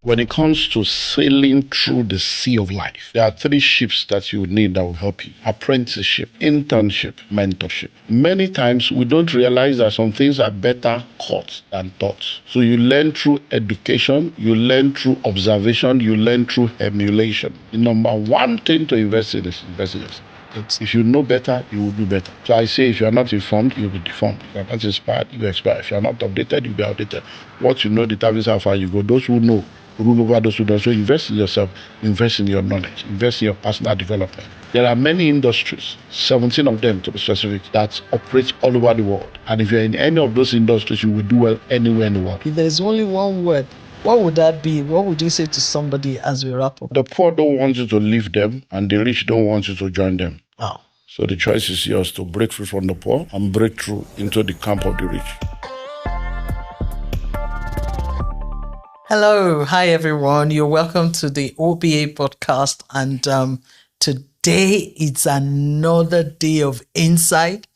When it comes to sailing through the sea of life, there are three ships that you need that will help you: apprenticeship, internship, mentorship. Many times we don't realize that some things are better caught than taught. So you learn through education, you learn through observation, you learn through emulation. The number one thing to invest in is invest in yourself. If you know better, you will do better. So I say, if you are not informed, you'll be deformed. If you are not inspired, you will expire. If you are not updated, you'll be outdated. What you know determines how far you go. Those who know rule over those who don't. So invest in yourself, invest in your knowledge, invest in your personal development. There are many industries, 17 of them to be specific, that operate all over the world. And if you're in any of those industries, you will do well anywhere in the world. If there's only one word, what would that be? What would you say to somebody as we wrap up? The poor don't want you to leave them, and the rich don't want you to join them. Oh. So the choice is yours to break free from the poor and break through into the camp of the rich. Hello. Hi, everyone. You're welcome to the OBA podcast. And today it's another day of insight,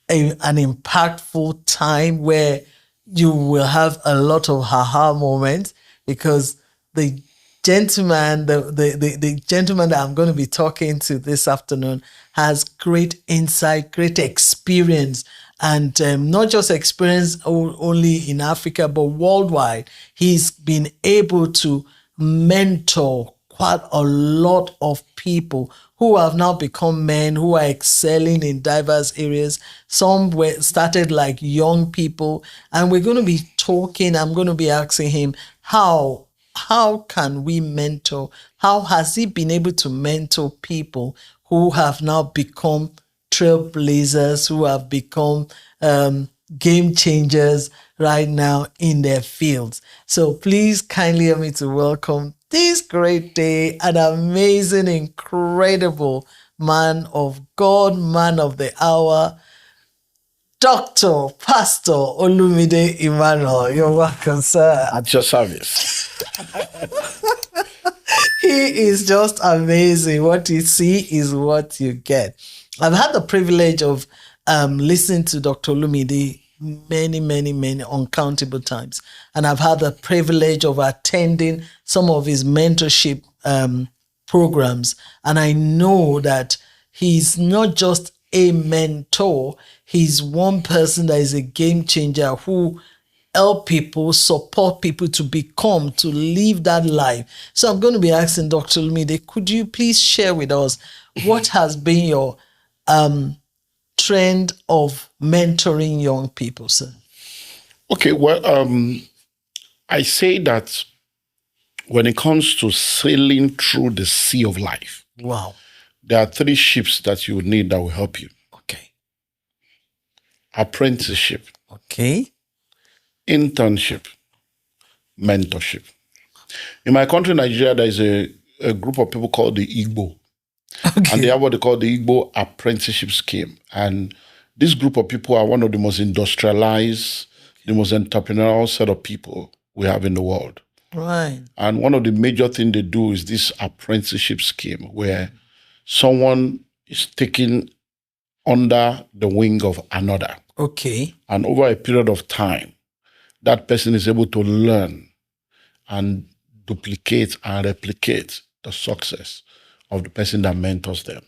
an impactful time where you will have a lot of aha moments, because the gentleman, the gentleman that I'm going to be talking to this afternoon has great insight, great experience, and not just experience only in Africa, but worldwide. He's been able to mentor quite a lot of people who have now become men who are excelling in diverse areas. Some were started like young people, and we're going to be talking. I'm going to be asking him how can we mentor? How has he been able to mentor people who have now become trailblazers, who have become game changers right now in their fields? So please kindly help me to welcome this great day, an amazing, incredible man of God, man of the hour, Dr. Pastor Olumide Emmanuel. You're welcome, sir. At your service. He is just amazing. What you see is what you get. I've had the privilege of listening to Dr. Olumide many uncountable times. And I've had the privilege of attending some of his mentorship programs. And I know that he's not just a mentor, he's one person that is a game changer who help people, support people to live that life. So I'm going to be asking Dr. Olumide, could you please share with us what has been your trend of mentoring young people, sir? Okay, well, I say that when it comes to sailing through the sea of life, wow, there are three ships that you need that will help you. Okay. Apprenticeship. Okay. Internship. Mentorship. In my country, Nigeria, there is a group of people called the Igbo. Okay. And they have what they call the Igbo Apprenticeship Scheme. And this group of people are one of the most industrialized, the most entrepreneurial set of people we have in the world. Right. And one of the major things they do is this apprenticeship scheme where someone is taken under the wing of another. Okay. And over a period of time, that person is able to learn and duplicate and replicate the success of the person that mentors them.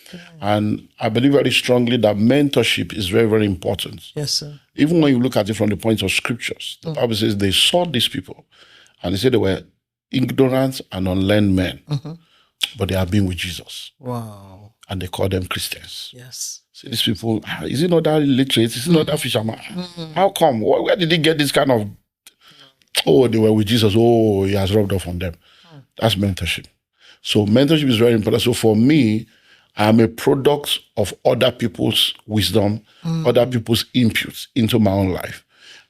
Okay. And I believe very strongly that mentorship is very, very important. Yes, sir. Even when you look at it from the point of scriptures, the Bible says they saw these people and they said they were ignorant and unlearned men, but they have been with Jesus. Wow. And they call them Christians. Yes. See, these people, is it not that illiterate? Is it not that fisherman? How come? Where did he get this kind of, oh, they were with Jesus, oh, he has rubbed off on them. That's mentorship. So mentorship is very important. So for me, I'm a product of other people's wisdom, other people's inputs into my own life.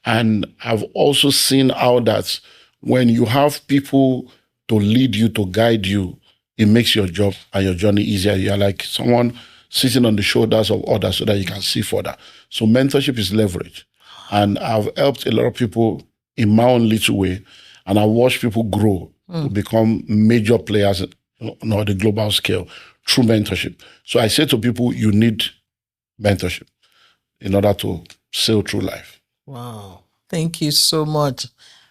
And I've also seen how that when you have people to lead you, to guide you, it makes your job and your journey easier. You're like someone sitting on the shoulders of others so that you can see further. So mentorship is leverage. And I've helped a lot of people in my own little way. And I watch people grow to become major players on the global scale through mentorship. So I say to people, you need mentorship in order to sail through life. Wow. Thank you so much.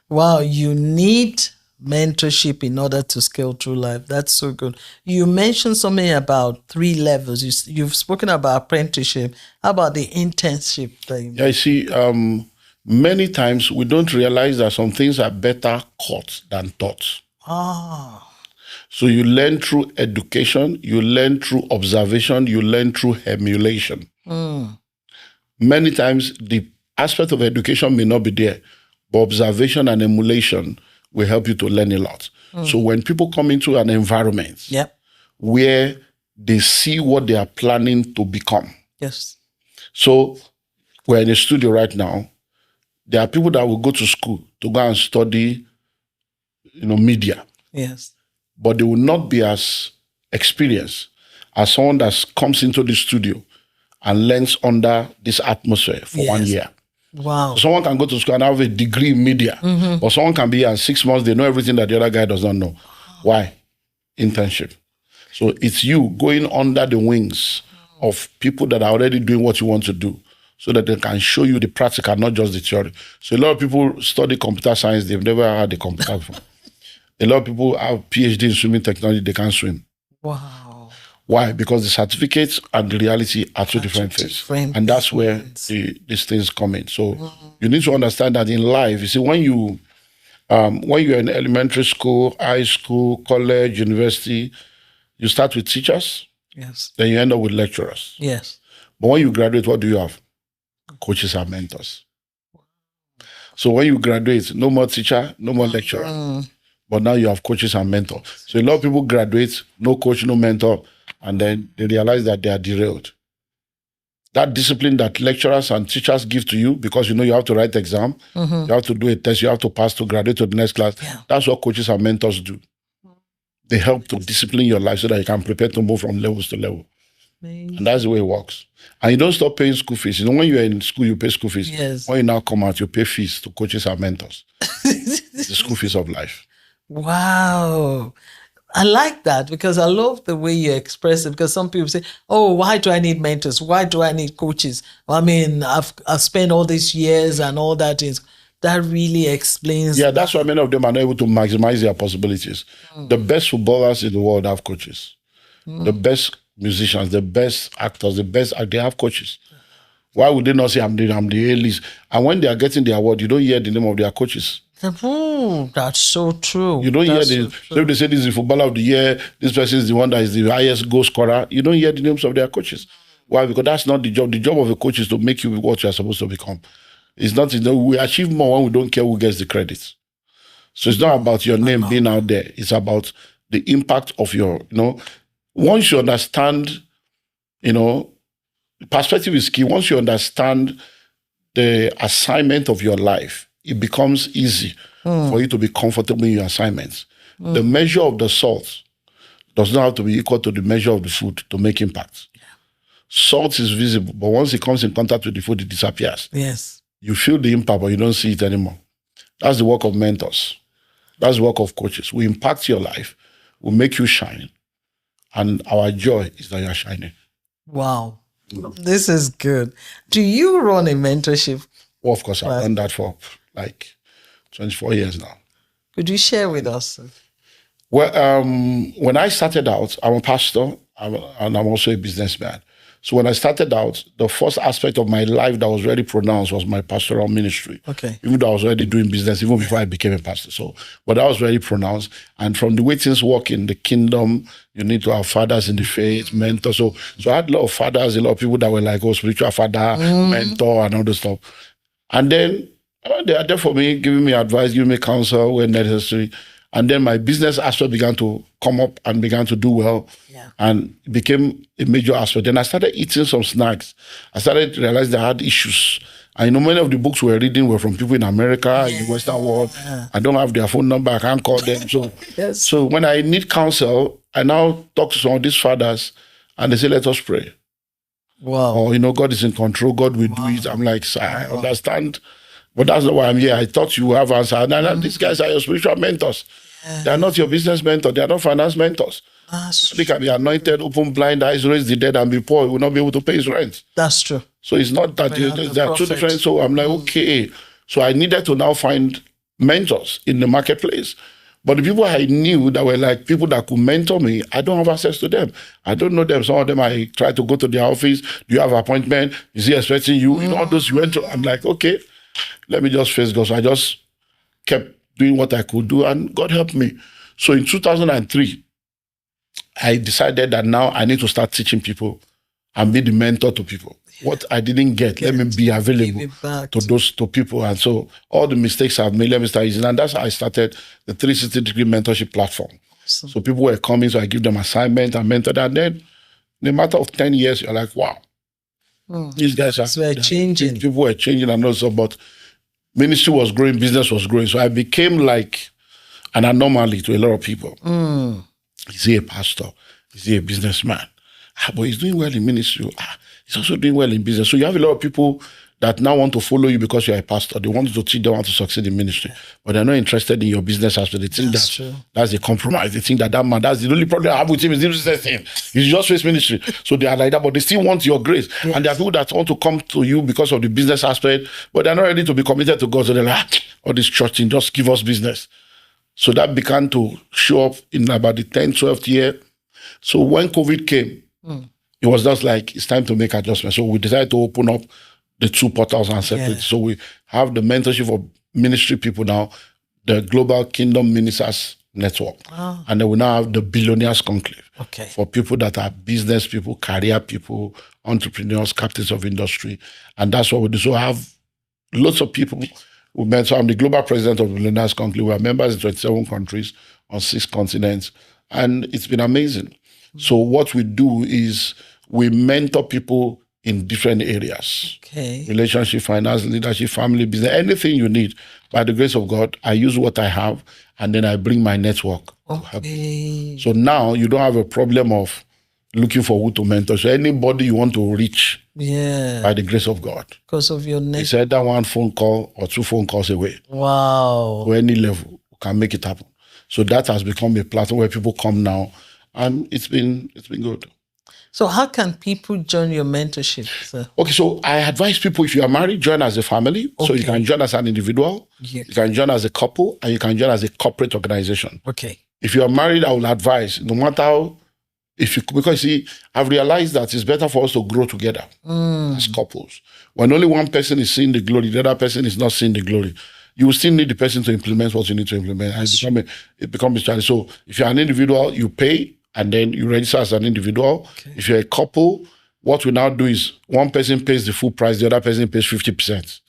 Wow, you need mentorship in order to scale through life. That's so good. You mentioned something about 3 levels. You've spoken about apprenticeship. How about the internship thing? Yeah, I see. Many times we don't realize that some things are better caught than taught. So you learn through education, you learn through observation, you learn through emulation. Many times the aspect of education may not be there, but observation and emulation will help you to learn a lot. So when people come into an environment where they see what they are planning to become. Yes. So we're in a studio right now. There are people that will go to school to go and study, media. Yes. But they will not be as experienced as someone that comes into the studio and learns under this atmosphere for 1 year. Wow. So someone can go to school and have a degree in media, but someone can be here in 6 months, they know everything that the other guy does not know. Why? Internship. So it's you going under the wings of people that are already doing what you want to do, so that they can show you the practical, not just the theory. So a lot of people study computer science, they've never had a computer before. A lot of people have PhD in swimming technology, they can't swim. Wow. Why? Because the certificates and the reality are two different things. And that's where these things come in. So you need to understand that in life, you see, when you're in elementary school, high school, college, university, you start with teachers. Yes. Then you end up with lecturers. Yes. But when you graduate, what do you have? Coaches and mentors. So when you graduate, no more teacher, no more lecturer. But now you have coaches and mentors. So a lot of people graduate, no coach, no mentor, and then they realize that they are derailed. That discipline that lecturers and teachers give to you, because you have to write exam, you have to do a test, you have to pass to graduate to the next class. Yeah. That's what coaches and mentors do. They help to discipline your life so that you can prepare to move from levels to level. Amazing. And that's the way it works. And you don't stop paying school fees. When you're in school, you pay school fees. Yes. When you now come out, you pay fees to coaches and mentors. The school fees of life. Wow. I like that because I love the way you express it, because some people say, oh, why do I need mentors? Why do I need coaches? I mean, I've spent all these years and all that is. That really explains. Yeah, that's why many of them are not able to maximize their possibilities. The best footballers in the world have coaches. The best musicians, the best actors, they have coaches. Why would they not say, I'm the A-list? And when they are getting the award, you don't hear the name of their coaches. That's so true. You don't hear the. So if they say this is the footballer of the year, this person is the one that is the highest goal scorer, you don't hear the names of their coaches. Why? Because that's not the job. The job of a coach is to make you what you are supposed to become. It's not, we achieve more when we don't care who gets the credit. So it's not about your name being out there. It's about the impact of your, once you understand, perspective is key. Once you understand the assignment of your life, it becomes easy for you to be comfortable in your assignments. The measure of the salt does not have to be equal to the measure of the food to make impact. Yeah. Salt is visible, but once it comes in contact with the food, it disappears. Yes. You feel the impact, but you don't see it anymore. That's the work of mentors. That's the work of coaches. We impact your life. We make you shine. And our joy is that you are shining. Wow. This is good. Do you run a mentorship? Well, of course, I've done that for like 24 years now. Could you share with us? Well, when I started out, I'm a pastor and I'm also a businessman. So when I started out, the first aspect of my life that was already pronounced was my pastoral ministry. Okay. Even though I was already doing business, even before I became a pastor. But that was very pronounced. And from the way things work in the kingdom, you need to have fathers in the faith, mentors. So I had a lot of fathers, a lot of people that were like, spiritual father, mentor, and all this stuff. And then they are there for me, giving me advice, giving me counsel when necessary. And then my business aspect began to come up and began to do well. Yeah. And it became a major aspect. Then I started eating some snacks. I started to realize that I had issues. I know many of the books we're reading were from people in America, in the Western world. I don't have their phone number. I can't call them. So, so when I need counsel, I now talk to some of these fathers and they say, let us pray. Wow. Or, God is in control. God will do it. I'm like, I understand. But that's not why I'm here. I thought you have answered. And these guys are your spiritual mentors. Yeah. They are not your business mentors. They are not finance mentors. They can be anointed, open blind eyes, raise the dead, and be poor. He will not be able to pay his rent. That's true. So it's not that they are two different. So I'm like, okay. So I needed to now find mentors in the marketplace. But the people I knew that were like people that could mentor me, I don't have access to them. I don't know them. Some of them, I try to go to their office. Do you have an appointment? Is he expecting you? You know, all those you went to. I'm like, okay, let me just face God. So I just kept doing what I could do, and God helped me. So in 2003, I decided that now I need to start teaching people and be the mentor to people. What I didn't get, let me be available to people. And so all the mistakes I've made, let me start using. And that's how I started the 360-degree mentorship platform. Awesome. So people were coming, so I give them assignment and mentor them. And then in a matter of 10 years, you're like, wow, these guys are changing. People were changing and also, but ministry was growing, business was growing. So I became like an anomaly to a lot of people. Is he a pastor? Is he a businessman? But he's doing well in ministry. He's also doing well in business. So you have a lot of people that now want to follow you because you're a pastor. They want you to teach them how to succeed in ministry. But they're not interested in your business aspect. They think that's a compromise. They think that man, that's the only problem I have with him is the business thing. He's just face ministry. So they are like that, but they still want your grace. Yes. And there are people that want to come to you because of the business aspect, but they're not ready to be committed to God. So they're like, all this church thing, just give us business. So that began to show up in about the 10th, 12th year. So when COVID came, it was just like, it's time to make adjustments. So we decided to open up the two portals and separate. Yeah. So we have the mentorship for ministry people now, the Global Kingdom Ministers Network. And then we now have the Billionaires Conclave for people that are business people, career people, entrepreneurs, captains of industry. And that's what we do. So I have lots of people we met. So I'm the global president of the Billionaires Conclave. We are members in 27 countries on 6 continents. And it's been amazing. So what we do is we mentor people in different areas. Relationship, finance, leadership, family, business, anything you need. By the grace of God, I use what I have and then I bring my network to help you. So now you don't have a problem of looking for who to mentor. So anybody you want to reach, by the grace of God. Because of your network. It's either 1 phone call or 2 phone calls away. Wow. To any level, you can make it happen. So that has become a platform where people come now. And it's been good. So how can people join your mentorship, sir? Okay, so I advise people, if you are married, join as a family. So you can join as an individual, you can join as a couple, and you can join as a corporate organization. If you are married, I will advise, no matter how, because see, I've realized that it's better for us to grow together as couples. When only one person is seeing the glory, the other person is not seeing the glory. You will still need the person to implement what you need to implement. And it becomes a challenge. So if you're an individual, you pay, and then you register as an individual. If you're a couple, what we now do is one person pays the full price, the other person pays 50%.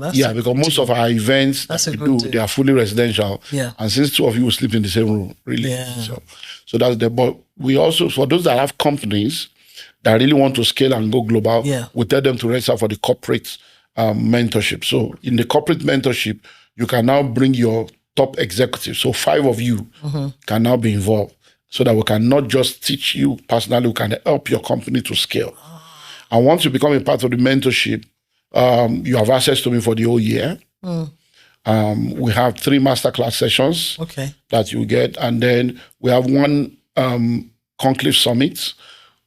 That's because most of our events they are fully residential. And since 2 of you will sleep in the same room, really. So that's the. But we also, for those that have companies that really want to scale and go global, we tell them to register for the corporate mentorship. So in the corporate mentorship, you can now bring your top executives. So 5 of you can now be involved. So that we can not just teach you personally, we can help your company to scale. And once you become a part of the mentorship, you have access to me for the whole year. We have 3 masterclass sessions that you get. And then we have 1 conclave summit,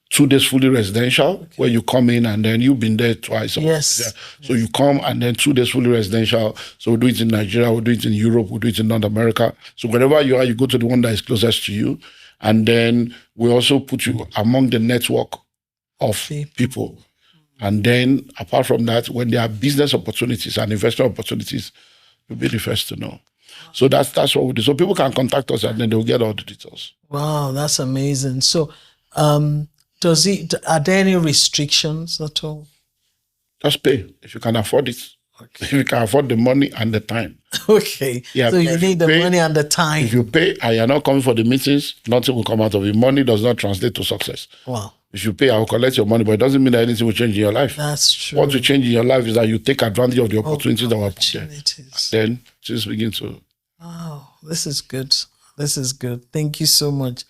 2 days fully residential, where you come in and then you've been there twice. So you come and then 2 days fully residential. So we do it in Nigeria, we do it in Europe, we do it in North America. So wherever you are, you go to the one that is closest to you. And then we also put you among the network of people. And then apart from that, when there are business opportunities and investment opportunities, you'll be the first to know. So that's what we do. So people can contact us and then they'll get all the details. Wow, that's amazing. So are there any restrictions at all? Just pay if you can afford it. If you can afford the money and the time. So you need the money and the time. If you pay and you're not coming for the meetings, nothing will come out of it. Money does not translate to success. Wow. If you pay, I will collect your money, but it doesn't mean that anything will change in your life. That's true. What will change in your life is that you take advantage of the opportunities that were put there. And then just begin to. Wow, this is good. This is good. Thank you so much.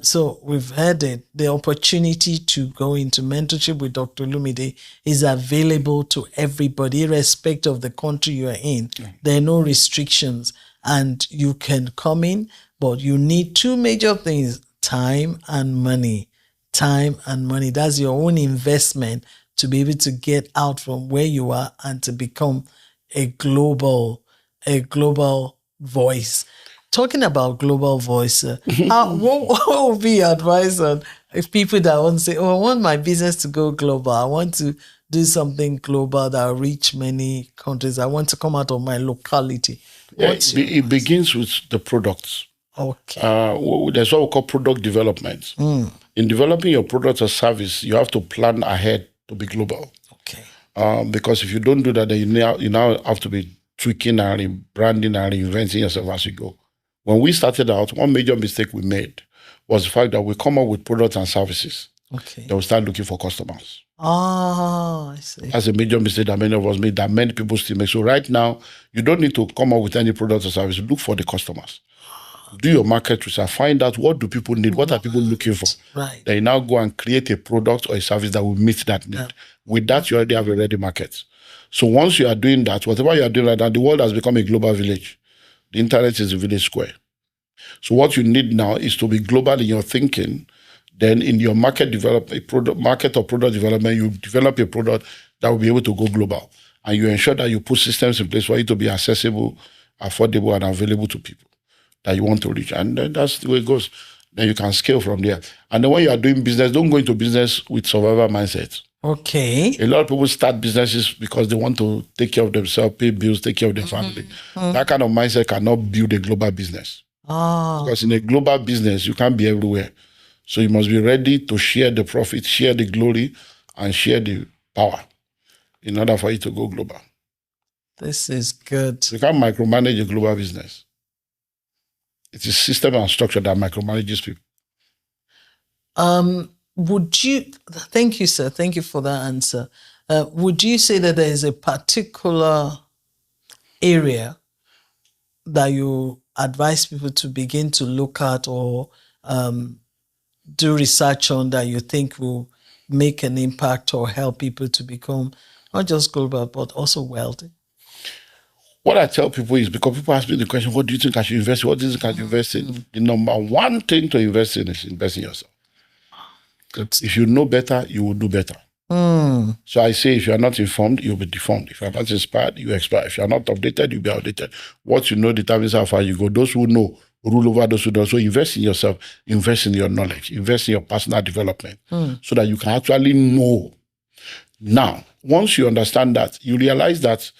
So we've heard it. The opportunity to go into mentorship with Dr. Olumide is available to everybody, irrespective of the country you are in. There are no restrictions, and you can come in, but you need 2 major things: time and money. Time and money. That's your own investment to be able to get out from where you are and to become a global voice. talking about global voice, what would be your advice on if people that want to say, oh, I want my business to go global. I want to do something global that will reach many countries. I want to come out of my locality. It begins with the products. Okay. There's what we call product development. In developing your product or service, you have to plan ahead to be global. Okay. Because if you don't do that, then you now have to be tweaking and branding and reinventing yourself as you go. When we started out, one major mistake we made was the fact that we come up with products and services. Okay. Then we start looking for customers. I see. That's a major mistake that many of us made, that many people still make. So right now, you don't need to come up with any product or service. Look for the customers. Do your market research. Find out what do people need. What are people looking for? Right. Then you now go and create a product or a service that will meet that need. Yeah. With that, you already have a ready market. So once you are doing that, whatever you are doing right now, the world has become a global village. The internet is a village square. So what you need now is to be global in your thinking. Then in your market market or product development, you develop a product that will be able to go global. And you ensure that you put systems in place for it to be accessible, affordable, and available to people that you want to reach. And then that's the way it goes. Then you can scale from there. And then when you are doing business, don't go into business with survival mindset. Okay. A lot of people start businesses because they want to take care of themselves, pay bills, take care of their family. That kind of mindset cannot build a global business. Because in a global business, you can't be everywhere. So you must be ready to share the profit, share the glory, and share the power in order for it to go global. This is good. You can't micromanage a global business. It's a system and structure that micromanages people. Thank you, sir. Thank you for that answer. Would you say that there is a particular area that you advise people to begin to look at or do research on that you think will make an impact or help people to become not just global, but also wealthy? What I tell people is, because people ask me the question, what do you think I should invest in? What do you think I should invest in? The number one thing to invest in is invest in yourself. Good. If you know better, you will do better. So I say, if you are not informed, you'll be deformed. If you are not inspired, you expire. If you are not updated, you'll be outdated. What you know determines how far you go. Those who know rule over those who don't. So invest in yourself, invest in your knowledge, invest in your personal development so that you can actually know. Now, once you understand that, you realize that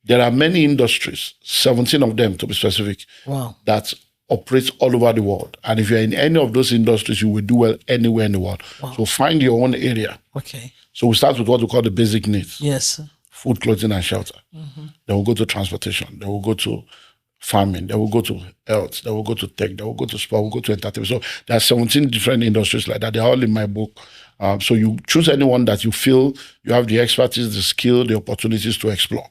there are many industries, 17 of them to be specific, that operate all over the world. And if you're in any of those industries, you will do well anywhere in the world. So find your own area. Okay. So we start with what we call the basic needs. Yes. Food, clothing, and shelter. Then we'll go to transportation. Then we'll go to farming. Then we'll go to health. Then we'll go to tech. Then we'll go to sport. We'll go to entertainment. So there are 17 different industries like that. They're all in my book. So you choose anyone that you feel you have the expertise, the skill, the opportunities to explore.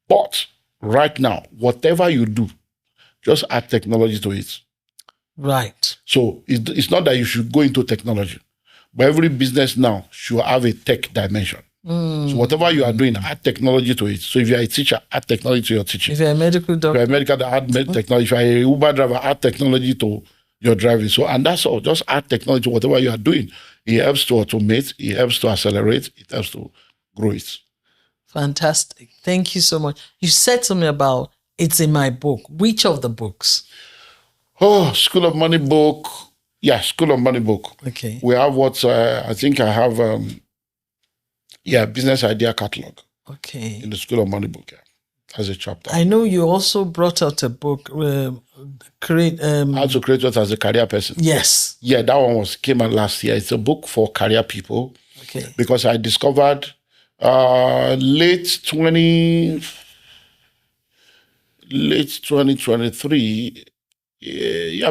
But right now, whatever you do, just add technology to it. Right. So it's not that you should go into technology, but every business now should have a tech dimension. So whatever you are doing, add technology to it. So if you're a teacher, add technology to your teaching. If you're a medical doctor, if you're a medical doctor, add technology. If you're a Uber driver, add technology to your driving. So, and that's all. Just add technology to whatever you are doing. It helps to automate. It helps to accelerate. It helps to grow it. Fantastic. Thank you so much. You said something about it's in my book. Which of the books? Oh, School of Money book. Yeah, School of Money book. Okay. We have what I think I have, business idea catalog. Okay. In the School of Money book, as a chapter. I know you also brought out a book, How to Create Wealth as a Career Person. Yes. Yeah, that one came out last year. It's a book for career people. Okay. Because I discovered late 2023.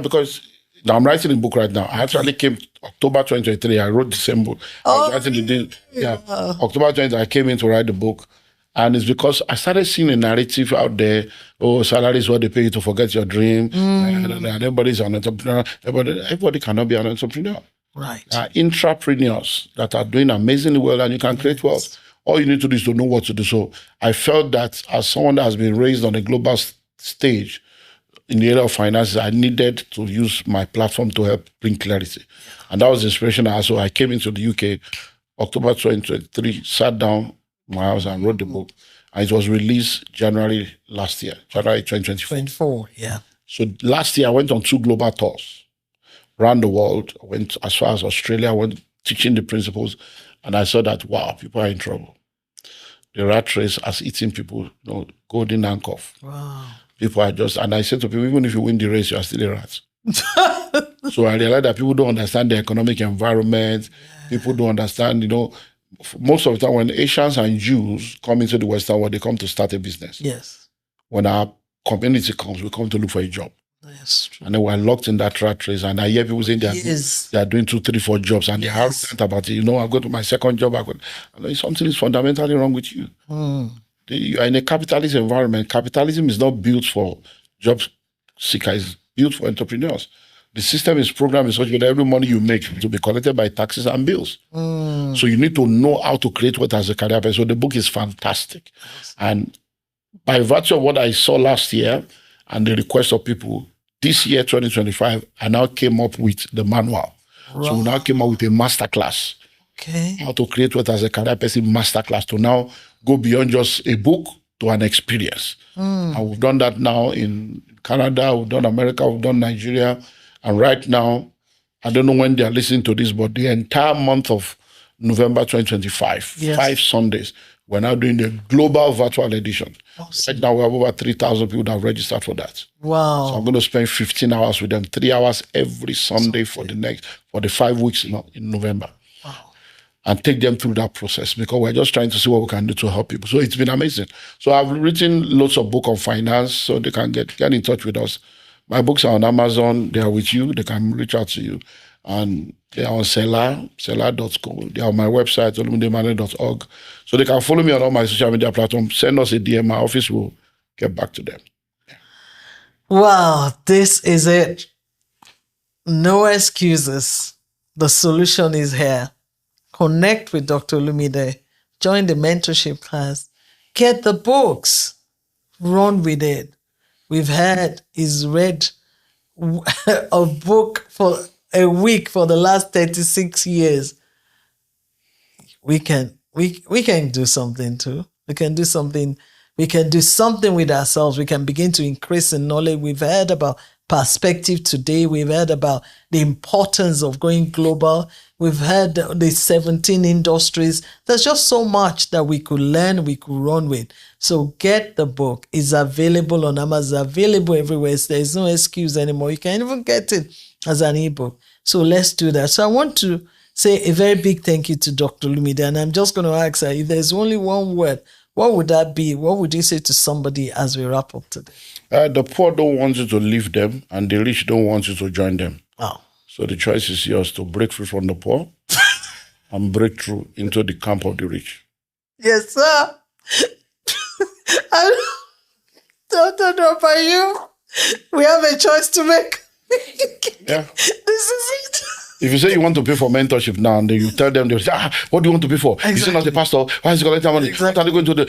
Because now I'm writing a book right now. I actually came October 2023. I wrote December. October 20, I came in to write the book. And it's because I started seeing a narrative out there. Oh, salary is what they pay you to forget your dream. And everybody's an entrepreneur. Everybody cannot be an entrepreneur. Right. Intrapreneurs that are doing amazingly well, and you can create wealth. All you need to do is to know what to do. So I felt that as someone that has been raised on a global stage in the area of finances, I needed to use my platform to help bring clarity. And that was the inspiration. So I came into the UK, October 2023, sat down in my house and wrote the book. And it was released January last year, January 2024. 24, yeah. So last year I went on 2 global tours around the world. I went as far as Australia. I went teaching the principles, and I saw that wow, people are in trouble. The rat race has eaten people, golden handcuff. Wow. People are just, and I said to people, even if you win the race, you are still a rat. So I realized that people don't understand the economic environment. Yeah. People don't understand, most of the time when Asians and Jews come into the Western world, they come to start a business. Yes. When our community comes, we come to look for a job. That's true. And then we're locked in that rat race. And I hear people saying they are doing 2, 3, 4 jobs, and they're arrogant about it. I go to my second job. Something is fundamentally wrong with you. You are in a capitalist environment. Capitalism is not built for job seekers. It's built for entrepreneurs. The system is programmed in such that every money you make to be collected by taxes and bills. So you need to know how to create what as a career person. So the book is fantastic. And by virtue of what I saw last year and the request of people, this year, 2025, I now came up with the manual. Right. So we now came up with a masterclass. Okay. How to create what as a career person masterclass to now go beyond just a book to an experience. And we've done that now in Canada, we've done America, we've done Nigeria. And right now, I don't know when they are listening to this, but the entire month of November 2025, 5 Sundays, we're now doing the global virtual edition. Awesome. Right now, we have over 3,000 people that have registered for that. Wow. So I'm going to spend 15 hours with them, 3 hours every Sunday for the 5 weeks in November. Wow. And take them through that process, because we're just trying to see what we can do to help people. So it's been amazing. So I've written lots of books on finance, so they can get in touch with us. My books are on Amazon. They are with you. They can reach out to you. And they are on seller.co. They are on my website, olumideemmanuel.org. So they can follow me on all my social media platforms. Send us a DM. My office will get back to them. Yeah. Wow, this is it. No excuses. The solution is here. Connect with Dr. Olumide. Join the mentorship class. Get the books. Run with it. We've had is read a book for a week for the last 36 years. We can do something too. We can do something. We can do something with ourselves. We can begin to increase in knowledge. We've heard about perspective today. We've heard about the importance of going global. We've heard the 17 industries. There's just so much that we could learn, we could run with. So get the book. It's available on Amazon, available everywhere. There's no excuse anymore. You can even get it as an ebook. So let's do that. So I want to say a very big thank you to Dr. Olumide. And I'm just going to ask her, if there's only one word, what would that be? What would you say to somebody as we wrap up today? The poor don't want you to leave them, and the rich don't want you to join them. Wow. So the choice is yours to break free from the poor and break through into the camp of the rich. Yes, sir. I don't know about you. We have a choice to make. Yeah. This is it. If you say you want to pay for mentorship now, and then you tell them, they'll say, what do you want to pay for? Exactly. Is it not the pastor? Why is he collecting money? Exactly. What are they going to do?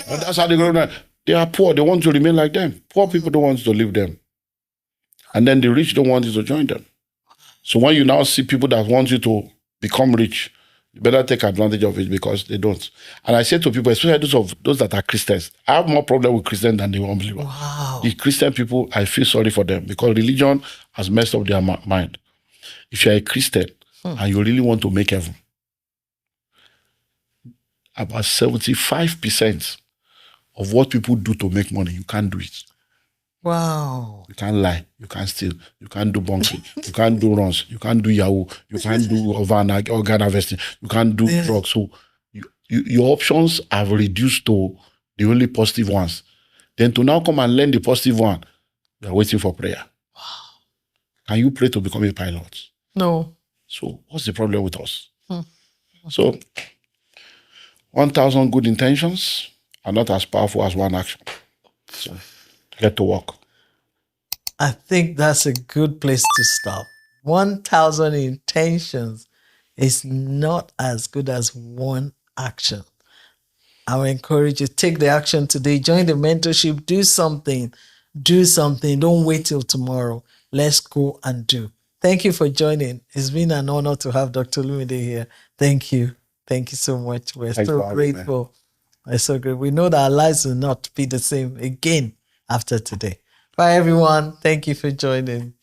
That's how they go. They are poor. They want to remain like them. Poor people don't want to leave them. And then the rich don't want you to join them. So when you now see people that want you to become rich, you better take advantage of it, because they don't. And I say to people, especially those that are Christians, I have more problem with Christians than the unbelievers. Wow. The Christian people, I feel sorry for them, because religion has messed up their mind. If you're a Christian and you really want to make heaven, about 75% of what people do to make money, you can't do it. Wow. You can't lie. You can't steal. You can't do bunking. You can't do runs. You can't do Yahoo. You can't do organ harvesting. You can't do drugs. So your options have reduced to the only positive ones. Then to now come and learn the positive one, you are waiting for prayer. Wow. Can you pray to become a pilot? No. So what's the problem with us? So 1,000 good intentions are not as powerful as one action. So get to work. I think that's a good place to stop. 1,000 intentions is not as good as one action. I will encourage you, take the action today. Join the mentorship. Do something. Do something. Don't wait till tomorrow. Let's go and do. Thank you for joining. It's been an honor to have Dr. Olumide here. Thank you. Thank you so much. We're so grateful. We're so grateful. We know that our lives will not be the same again after today. Bye, everyone. Thank you for joining.